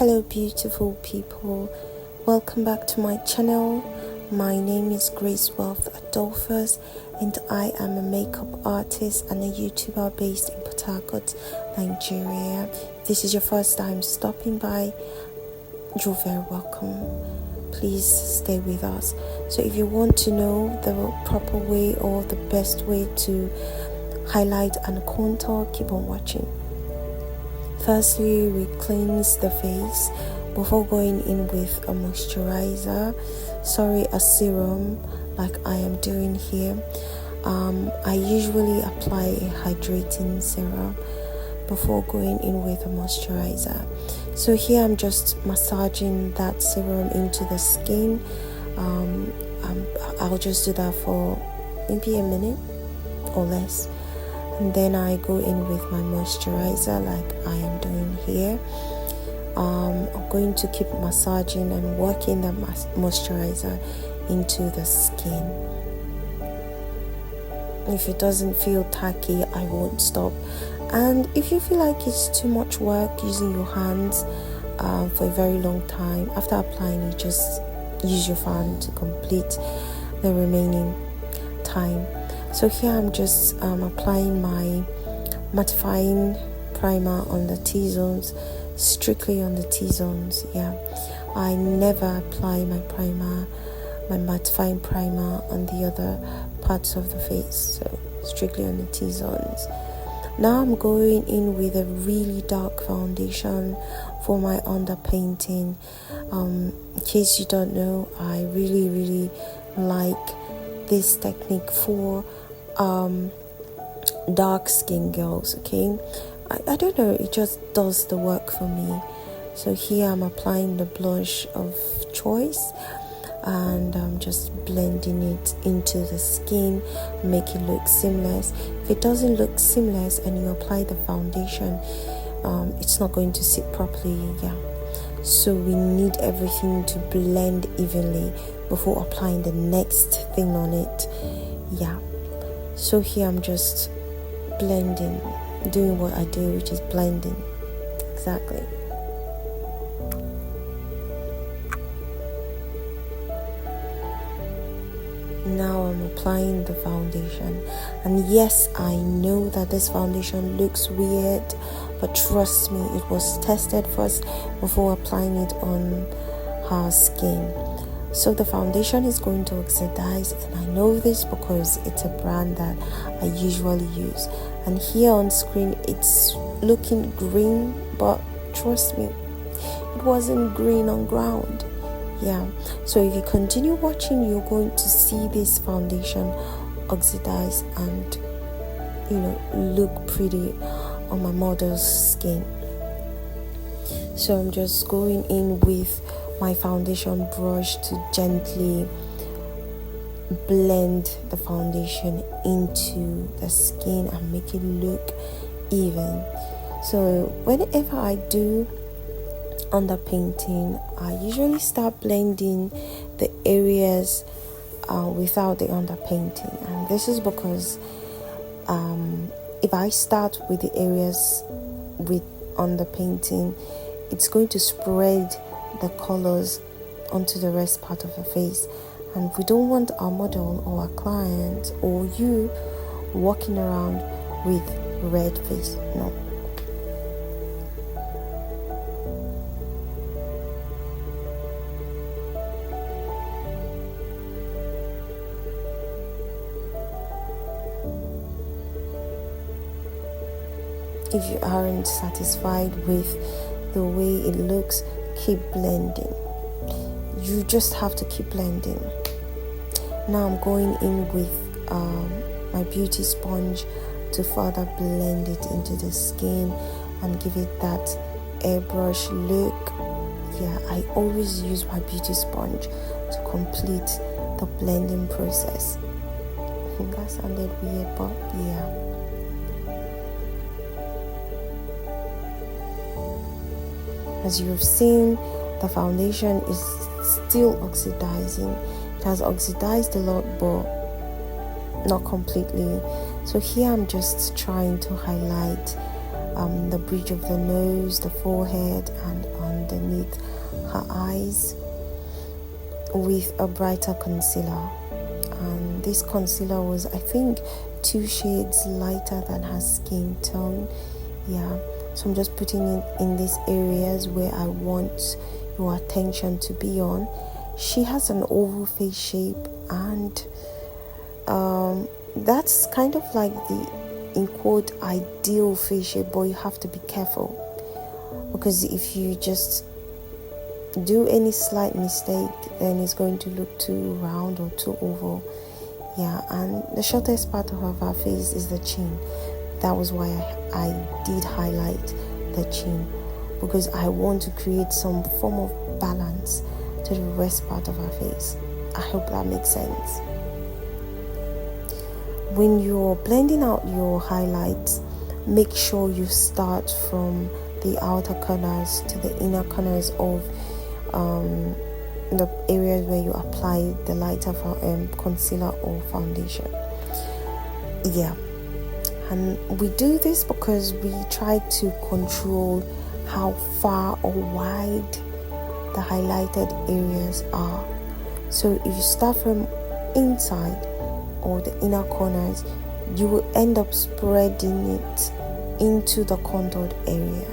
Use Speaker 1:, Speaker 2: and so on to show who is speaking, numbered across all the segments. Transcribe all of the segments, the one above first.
Speaker 1: Hello beautiful people, welcome back to my channel. My name is Grace Wealth Adolphus and I am a makeup artist and a YouTuber based in Port Harcourt, Nigeria. If this is your first time stopping by, you're very welcome. Please stay with us. So if you want to know the proper way or the best way to highlight and contour, keep on watching. Firstly, we cleanse the face before going in with a moisturizer, a serum like I am doing here. I usually apply a hydrating serum before going in with a moisturizer. So here I'm just massaging that serum into the skin. I'll just do that for maybe a minute or less. And then I go in with my moisturizer like I am doing here. I'm going to keep massaging and working the moisturizer into the skin. If it doesn't feel tacky, I won't stop. And if you feel like it's too much work using your hands for a very long time, after applying it, just use your fan to complete the remaining time. So here I'm just applying my mattifying primer on the T-zones, strictly on the T-zones. I never apply my mattifying primer on the other parts of the face, so strictly on the T-zones. Now I'm going in with a really dark foundation for my underpainting. In case you don't know, I really like this technique for dark skin girls. Okay, I don't know, it just does the work for me. So here I'm applying the blush of choice and I'm just blending it into the skin, make it look seamless. If it doesn't look seamless and you apply the foundation, it's not going to sit properly. So we need everything to blend evenly before applying the next thing on it. So here I'm just blending, doing what I do, which is blending. Exactly. Now I'm applying the foundation, and yes, I know that this foundation looks weird, but trust me, it was tested first before applying it on her skin. So the foundation is going to oxidize, and I know this because it's a brand that I usually use. And here on screen it's looking green, but trust me, it wasn't green on ground. So if you continue watching, you're going to see this foundation oxidize and look pretty on my model's skin. So I'm just going in with my foundation brush to gently blend the foundation into the skin and make it look even. So whenever I do underpainting, I usually start blending the areas without the underpainting, and this is because if I start with the areas with underpainting, it's going to spread the colors onto the rest part of the face, and we don't want our model or our client or you walking around with red face. No. If you aren't satisfied with the way it looks, keep blending. You just have to keep blending. Now I'm going in with my beauty sponge to further blend it into the skin and give it that airbrush look. I always use my beauty sponge to complete the blending process. I think that sounded weird, but as you have seen, the foundation is still oxidizing. It has oxidized a lot, but not completely. So here I'm just trying to highlight the bridge of the nose, the forehead, and underneath her eyes with a brighter concealer. And this concealer was, I think, 2 shades lighter than her skin tone. Yeah, so I'm just putting it in these areas where I want your attention to be on. She has an oval face shape, and that's kind of like the, in quote, ideal face shape, but you have to be careful, because if you just do any slight mistake, then it's going to look too round or too oval. Yeah, and the shortest part of her face is the chin. That was why I did highlight the chin, because I want to create some form of balance to the rest part of her face. I hope that makes sense. When you're blending out your highlights, make sure you start from the outer corners to the inner corners of the areas where you apply the lighter concealer or foundation. Yeah, and we do this because we try to control how far or wide the highlighted areas are. So if you start from inside or the inner corners, you will end up spreading it into the contoured area.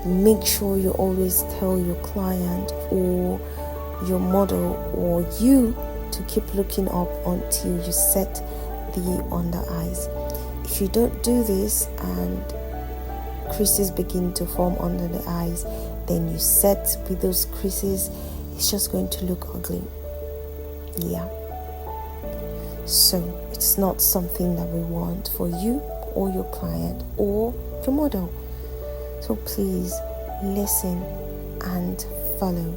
Speaker 1: Make sure you always tell your client or your model or you to keep looking up until you set the under eyes. If you don't do this and creases begin to form under the eyes, then you set with those creases, it's just going to look ugly. Yeah, so it's not something that we want for you or your client or your model. So please listen and follow.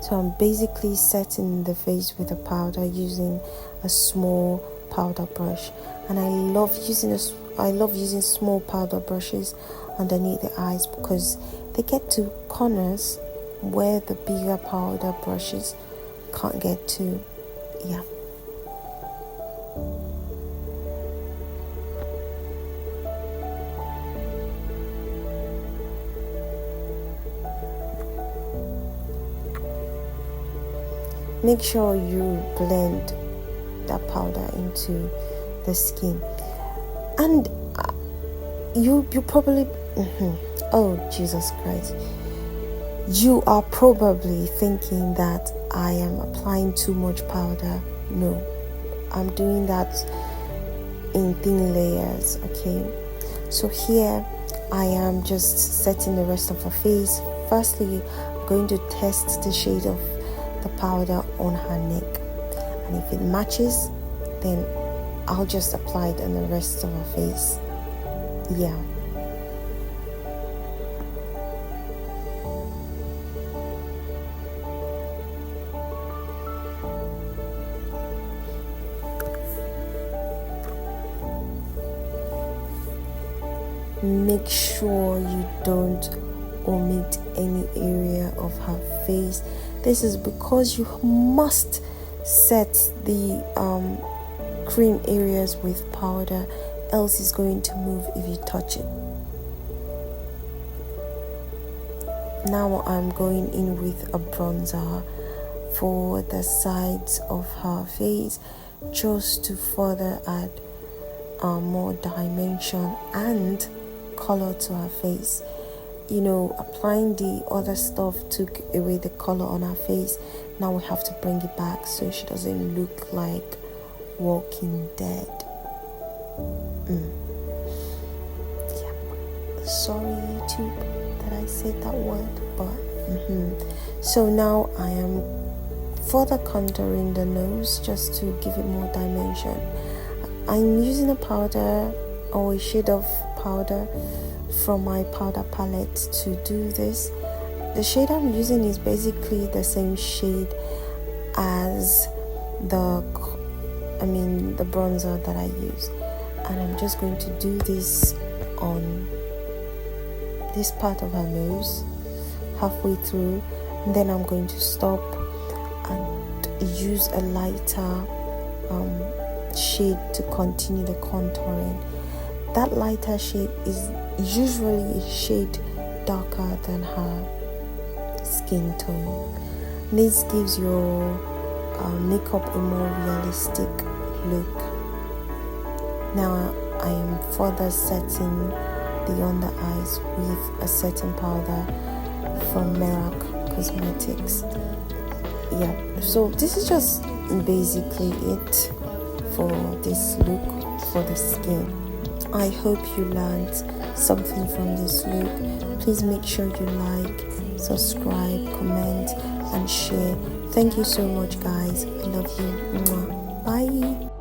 Speaker 1: So I'm basically setting the face with a powder using a small powder brush, and I love using small powder brushes underneath the eyes because they get to corners where the bigger powder brushes can't get to. Yeah. Make sure you blend that powder into the skin, and you probably oh Jesus Christ, you are probably thinking that I am applying too much powder. No, I'm doing that in thin layers. Okay, so here I am just setting the rest of the face. Firstly, I'm going to test the shade of the powder on her neck, and if it matches, then I'll just apply it on the rest of her face. Yeah. Make sure you don't omit any area of her face. This is because you must set the cream areas with powder, else it's going to move if you touch it. Now I'm going in with a bronzer for the sides of her face, just to further add more dimension and color to her face. You know, applying the other stuff took away the color on her face. Now we have to bring it back so she doesn't look like Walking Dead. Yeah, sorry YouTube that I said that word, but so now I am further contouring the nose just to give it more dimension. I'm using a powder or a shade of powder from my powder palette to do this. The shade I'm using is basically the same shade as the bronzer that I use, and I'm just going to do this on this part of her nose halfway through, and then I'm going to stop and use a lighter shade to continue the contouring. that lighter shade is usually a shade darker than her skin tone. This gives your makeup a more realistic look. Now I am further setting the under eyes with a setting powder from Merak Cosmetics. Yeah, so this is just basically it for this look for the skin. I hope you learned something from this look. Please make sure you like, subscribe, comment and share. Thank you so much guys. I love you. Mwah. Bye.